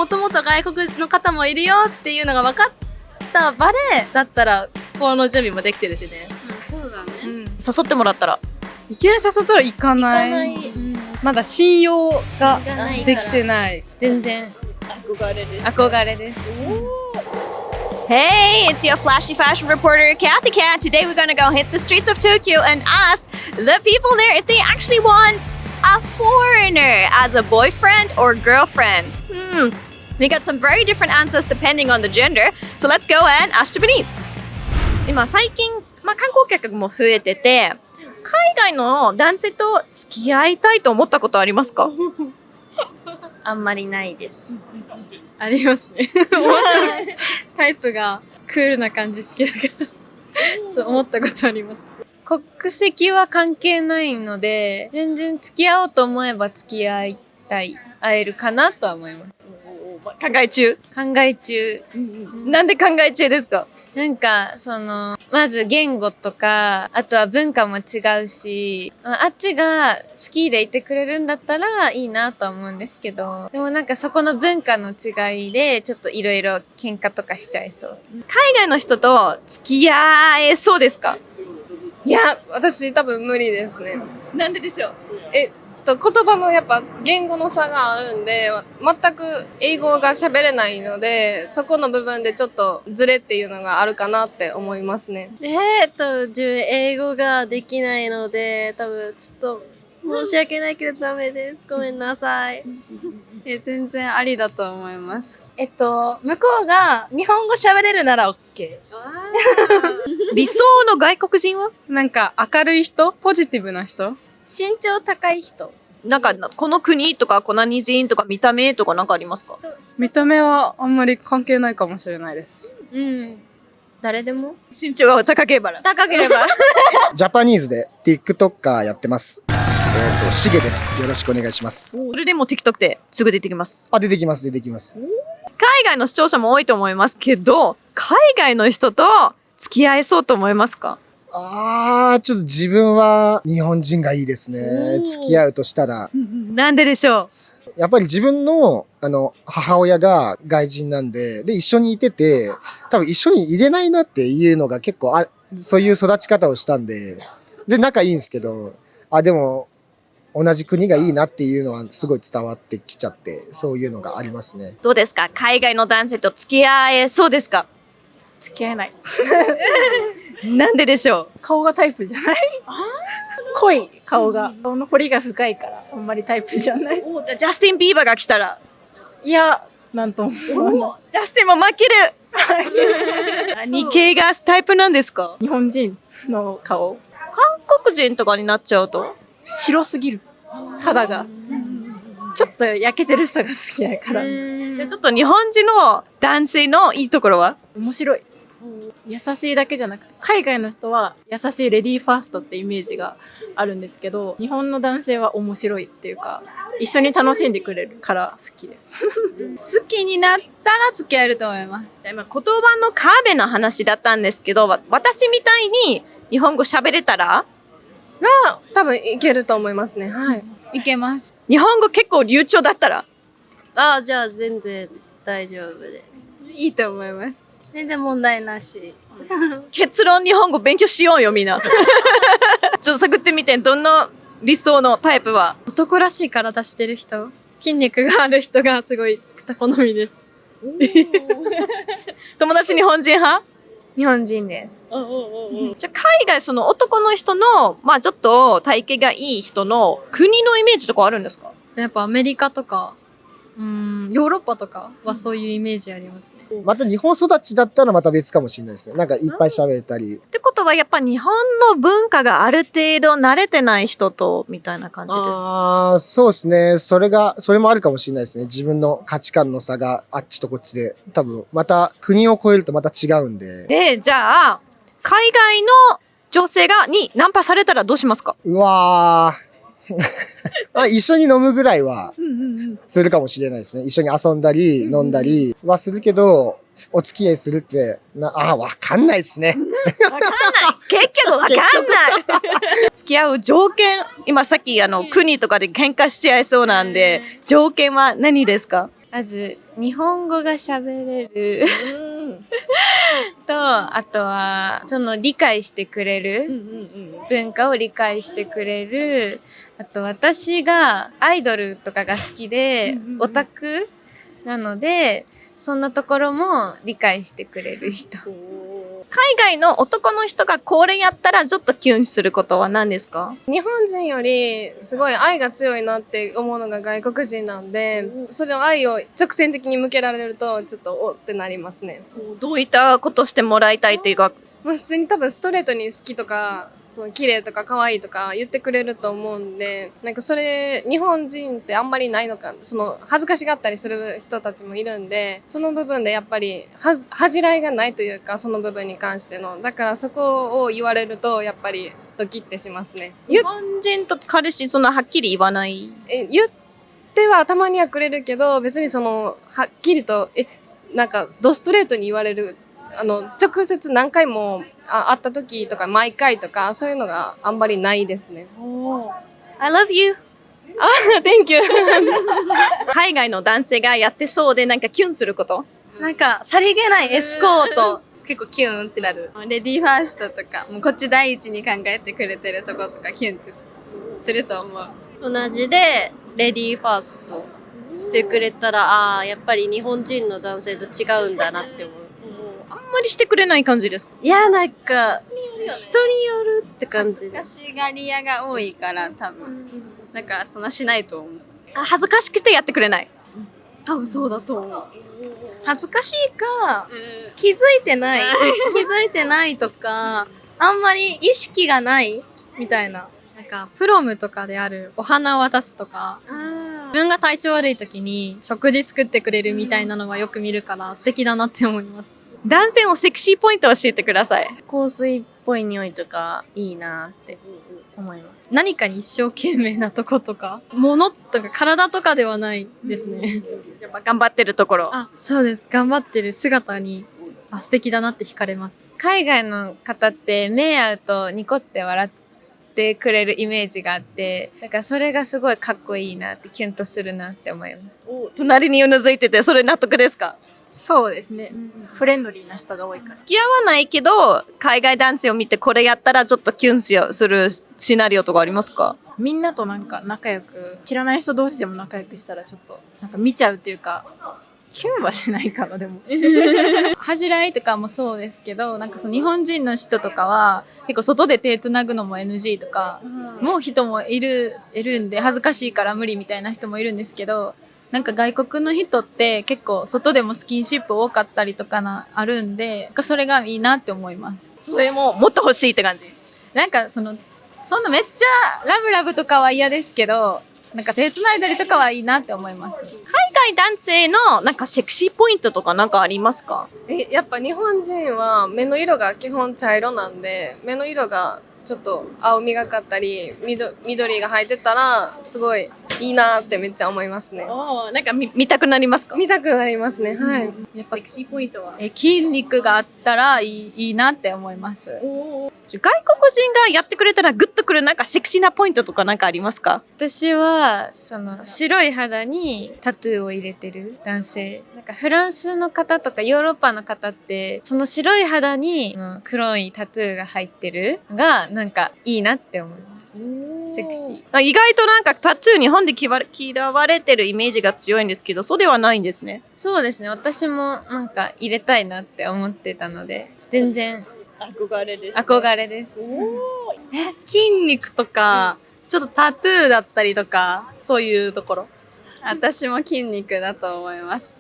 もともと外国の方もいるよっていうのが分かったバレーだったらこの準備もできてるしね。そうだね。誘ってもらったらいきなり誘ったら行かない。まだ信用ができてない。全然憧れです。憧れです。Hey, it's your flashy fashion reporter, Kathy Cat. Today we're gonna go hit the streets of Tokyo and ask the people there if they actually want a foreigner as a boyfriend or girlfriend. We got some very different answers depending on the gender. So let's go and ask Japanese. 今最近、観光客も増えてて、海外の男性と付き合いたいと思ったことありますか？あんまりないです。ありますね。タイプがクールな感じ好きだからそう思ったことあります。国籍は関係ないので、全然付き合おうと思えば付き合いたい、会えるかなとは思います。考え中。なんで考え中ですか？なんか、まず言語とか、あとは文化も違うし、あっちが好きでいてくれるんだったらいいなとは思うんですけど、でもなんかそこの文化の違いで、ちょっといろいろ喧嘩とかしちゃいそう。海外の人と付き合えそうですか？いや、私多分無理ですね。なんででしょう？言葉のやっぱ言語の差があるんで、全く英語が喋れないので、そこの部分でちょっとズレっていうのがあるかなって思いますね。自分英語ができないので、多分ちょっと申し訳ないけどダメです。ごめんなさい。全然ありだと思います。向こうが日本語喋れるなら OK。理想の外国人は？なんか明るい人？ポジティブな人？身長高い人。なんか、この国とか、この人とか、見た目とかなんかありますか？見た目はあんまり関係ないかもしれないです。誰でも身長が高ければ。ジャパニーズで TikToker やってます。しげです。よろしくお願いします。それでも TikTok ですぐ出てきます。出てきます。海外の視聴者も多いと思いますけど、海外の人と付き合えそうと思いますか？ちょっと自分は日本人がいいですね。付き合うとしたら。なんででしょう？やっぱり自分の、母親が外人なんで、一緒にいてて、多分一緒に入れないなっていうのが結構そういう育ち方をしたんで、仲いいんですけど、でも、同じ国がいいなっていうのはすごい伝わってきちゃって、そういうのがありますね。どうですか？海外の男性と付き合えそうですか？付き合えない。なんででしょう？顔がタイプじゃない。濃い顔が。顔の彫りが深いから、あんまりタイプじゃない。じゃあ、ジャスティン・ビーバーが来たら？いや、なんとも。ジャスティンも負ける何系がタイプなんですか？日本人の顔。韓国人とかになっちゃうと？白すぎる。肌が。ちょっと焼けてる人が好きだから。じゃあちょっと日本人の男性のいいところは？面白い。優しいだけじゃなくて、海外の人は優しいレディーファーストってイメージがあるんですけど、日本の男性は面白いっていうか、一緒に楽しんでくれるから好きです。好きになったら付き合えると思います。じゃあ今言葉の壁の話だったんですけど、私みたいに日本語喋れたら多分いけると思いますね。はい。いけます。日本語結構流暢だったらじゃあ全然大丈夫で。いいと思います。全然問題なし。結論日本語勉強しようよみんな。ちょっと探ってみて、どんな理想のタイプは？男らしい体してる人、筋肉がある人がすごい好みです。友達日本人派？日本人です。じゃあ海外その男の人のちょっと体型がいい人の国のイメージとかあるんですか？やっぱアメリカとかヨーロッパとかはそういうイメージありますね。また日本育ちだったらまた別かもしれないですね。なんかいっぱい喋れたり。ってことはやっぱ日本の文化がある程度慣れてない人とみたいな感じですか？そうですね。それもあるかもしれないですね。自分の価値観の差があっちとこっちで。多分また国を越えるとまた違うんで。じゃあ海外の女性にナンパされたらどうしますか？うわー。一緒に飲むぐらいはするかもしれないですね。一緒に遊んだり飲んだりはするけど、お付き合いするってわかんないですね。わかんない。結局わかんない。付き合う条件、今さっき国とかで喧嘩しちゃいそうなんで、条件は何ですか？まず日本語が喋れると、あとはその理解してくれる、文化を理解してくれる、あと私がアイドルとかが好きで、オタクなのでそんなところも理解してくれる人。海外の男の人がこれやったらちょっとキュンすることは何ですか？日本人よりすごい愛が強いなって思うのが外国人なんで、それを愛を直線的に向けられるとちょっとおってなりますね。どういったことしてもらいたいっていうか、まあ、普通に多分ストレートに好きとか、その綺麗とか可愛いとか言ってくれると思うんで、なんかそれ日本人ってあんまりないのか、その恥ずかしがったりする人たちもいるんで、その部分でやっぱり恥じらいがないというか、その部分に関しての、だからそこを言われるとやっぱりドキッてしますね。日本人と彼氏そんなはっきり言わない。言ってはたまにはくれるけど、別にそのはっきりとなんかドストレートに言われる、直接何回も会った時とか毎回とかそういうのがあんまりないですね。I love you. Thank you. 海外の男性がやってそうでなんかキュンすること。なんか、さりげないエスコート、結構キュンってなる。レディーファーストとか、もうこっち第一に考えてくれてるとことかキュンってすると思う。同じで、レディーファーストしてくれたら、やっぱり日本人の男性と違うんだなって思う。あんまりしてくれない感じですか？いや、なんか、人によるって感じで。恥ずかしがり屋が多いから多分。だからそんなしないと思う。恥ずかしくてやってくれない。多分そうだと思う。恥ずかしいか、気づいてないとか、あんまり意識がないみたいな。なんかプロムとかであるお花を渡すとか、自分が体調悪い時に食事作ってくれるみたいなのはよく見るから素敵だなって思います。男性のセクシーポイントを教えてください。香水っぽい匂いとかいいなって思います。何かに一生懸命なとことか、物とか体とかではないですね。やっぱ頑張ってるところ。あ、そうです。頑張ってる姿に、素敵だなって惹かれます。海外の方って目合うとニコって笑ってくれるイメージがあって、だからそれがすごいかっこいいなってキュンとするなって思います。隣にうなずいてて、それ納得ですか？そうですね。フレンドリーな人が多いから。付き合わないけど、海外男性を見てこれやったらちょっとキュンするシナリオとかありますか？みんなとなんか仲良く、知らない人同士でも仲良くしたらちょっと、なんか見ちゃうっていうか、キュンはしないかな、でも。恥じらいとかもそうですけど、なんかその日本人の人とかは、結構外で手繋ぐのも NG とか、もう人もいるんで、恥ずかしいから無理みたいな人もいるんですけど、なんか外国の人って結構外でもスキンシップ多かったりとかあるんで、なんかそれがいいなって思います。それももっと欲しいって感じ。なんかそんなめっちゃラブラブとかは嫌ですけど、なんか手繋いだりとかはいいなって思います。海外男性のなんかセクシーポイントとかなんかありますか？やっぱ日本人は目の色が基本茶色なんで、目の色がちょっと青みがかったり、緑が入ってたら、すごいいいなってめっちゃ思いますね。なんか見たくなりますか？見たくなりますね。はい。やっぱセクシーポイントは筋肉があったらいいなって思います。外国人がやってくれたらグッとくるなんかセクシーなポイントとかなんかありますか？私はその白い肌にタトゥーを入れてる男性、なんかフランスの方とかヨーロッパの方ってその白い肌に黒いタトゥーが入ってるのがなんかいいなって思う。セクシー。意外となんかタトゥー日本で嫌われてるイメージが強いんですけど、そうではないんですね。そうですね。私もなんか入れたいなって思ってたので、全然憧れです、憧れです。筋肉とか、ちょっとタトゥーだったりとか、そういうところ。私も筋肉だと思います。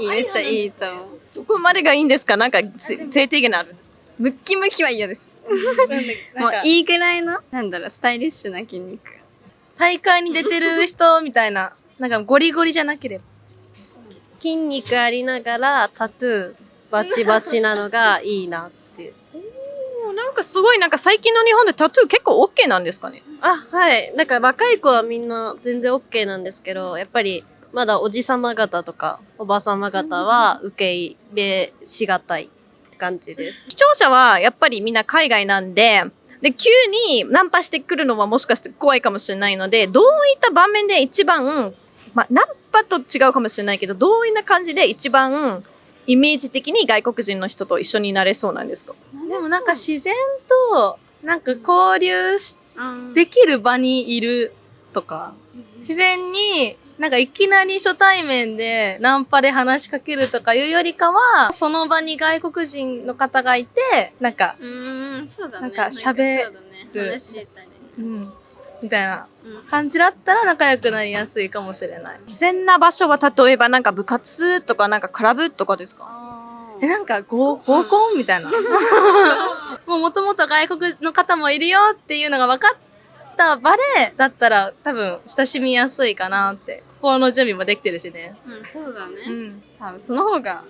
めっちゃいいと思う。どこまでがいいんですか？なんか性的なあるんですか？ムッキムキは嫌です。もういいぐらいの、スタイリッシュな筋肉。大会に出てる人みたいな、なんかゴリゴリじゃなければ。筋肉ありながらタトゥーバチバチなのがいいなっていう。なんかすごいなんか最近の日本でタトゥー結構 OK なんですかね？はい。なんか若い子はみんな全然 OK なんですけど、やっぱりまだおじさま方とかおばさま方は受け入れしがたいって感じです。視聴者はやっぱりみんな海外なんで、急にナンパしてくるのはもしかして怖いかもしれないので、どういった場面で一番まあ、ナンパと違うかもしれないけど、どういうな感じで一番イメージ的に外国人の人と一緒になれそうなんですか？でもなんか自然となんか交流できる場にいるとか、自然になんかいきなり初対面でナンパで話しかけるとかいうよりかは、その場に外国人の方がいて、なんか、そうだなんか喋る話したり。みたいな感じだったら仲良くなりやすいかもしれない。自然な場所は例えばなんか部活とかなんかクラブとかですか？なんか合コンみたいな。もともと外国の方もいるよっていうのが分かった場でだったら多分親しみやすいかなって。心の準備もできてるしね。そうだね。多分その方が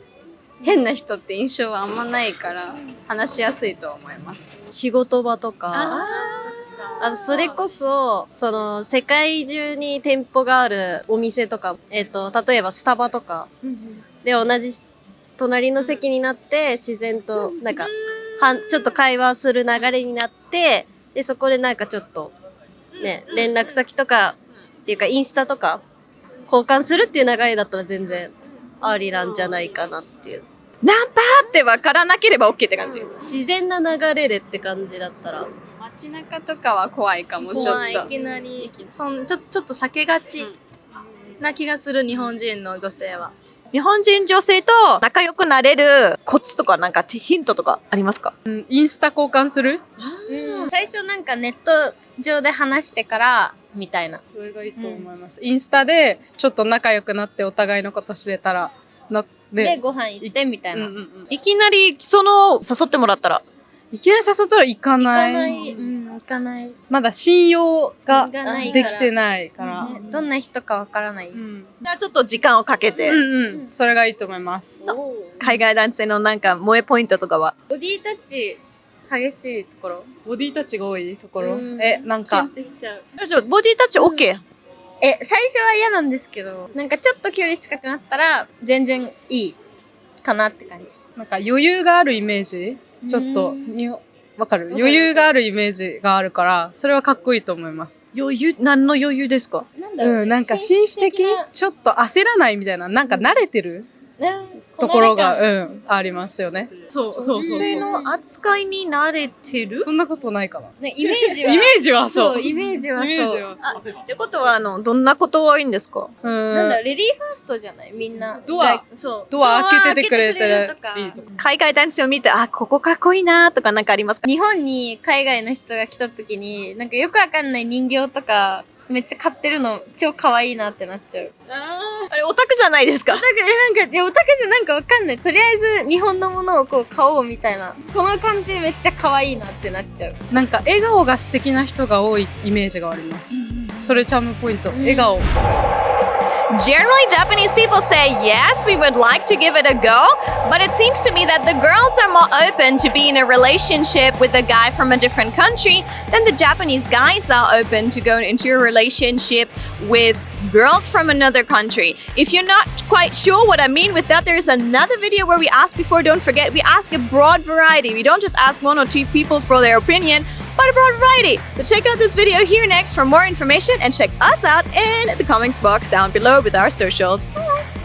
変な人って印象はあんまないから話しやすいと思います。仕事場とか、あとそれこそ、その世界中に店舗があるお店とか、例えばスタバとかで同じ隣の席になって自然となんかちょっと会話する流れになって、でそこでなんかちょっとね連絡先とかっていうかインスタとか交換するっていう流れだったら全然ありなんじゃないかなっていう。ナンパって分からなければ OK って感じ。自然な流れでって感じだったら。街中とかは怖いかも、ちょっと。いきなりちょっと避けがちな気がする、日本人の女性は。日本人女性と仲良くなれるコツとかなんかヒントとかありますか？インスタ交換する？最初なんかネット上で話してからみたいな。それがいいと思います。インスタでちょっと仲良くなってお互いのこと知れたら、で、ご飯行ってみたいな。いきなり誘ってもらったらいきなり誘ったら行かない。行かない。まだ信用がないできてないから。ねどんな人かわからない。じゃあちょっと時間をかけて、それがいいと思います。海外男性のなんか萌えポイントとかは？ボディタッチ激しいところ。ボディタッチが多いところ。なんか。じゃあボディタッチ OK？最初は嫌なんですけど、なんかちょっと距離近くなったら全然いいかなって感じ。なんか余裕があるイメージちょっとわかる？余裕があるイメージがあるから、それはかっこいいと思います。何の余裕ですか？なんか紳士的ちょっと焦らないみたいな、なんか慣れてるところが、ありますよね。女性の扱いに慣れてる？そんなことないかな。ね、イメージは。イメージはそう。イメージはそう。ってことはどんなことがいいんですか？なんだ、レディーファーストじゃないみんな。ドア開けててくれてる。海外男性を見て、あ、ここかっこいいなとかなんかありますか？日本に海外の人が来た時に、なんかよくわかんない人形とか、めっちゃ買ってるの超可愛いなってなっちゃう。あれオタクじゃないですか？オタクじゃなんかわかんない。とりあえず日本のものをこう買おうみたいな。この感じめっちゃ可愛いなってなっちゃう。なんか笑顔が素敵な人が多いイメージがあります。それチャームポイント。笑顔。Generally, Japanese people say, yes, we would like to give it a go, but it seems to me that the girls are more open to be in a relationship with a guy from a different country than the Japanese guys are open to go into a relationship with girls from another country. If you're not quite sure what I mean with that, there's another video where we ask before. Don't forget, we ask a broad variety. We don't just ask one or two people for their opinion, but a broad variety. So check out this video here next for more information and check us out in the comments box down below with our socials. Bye!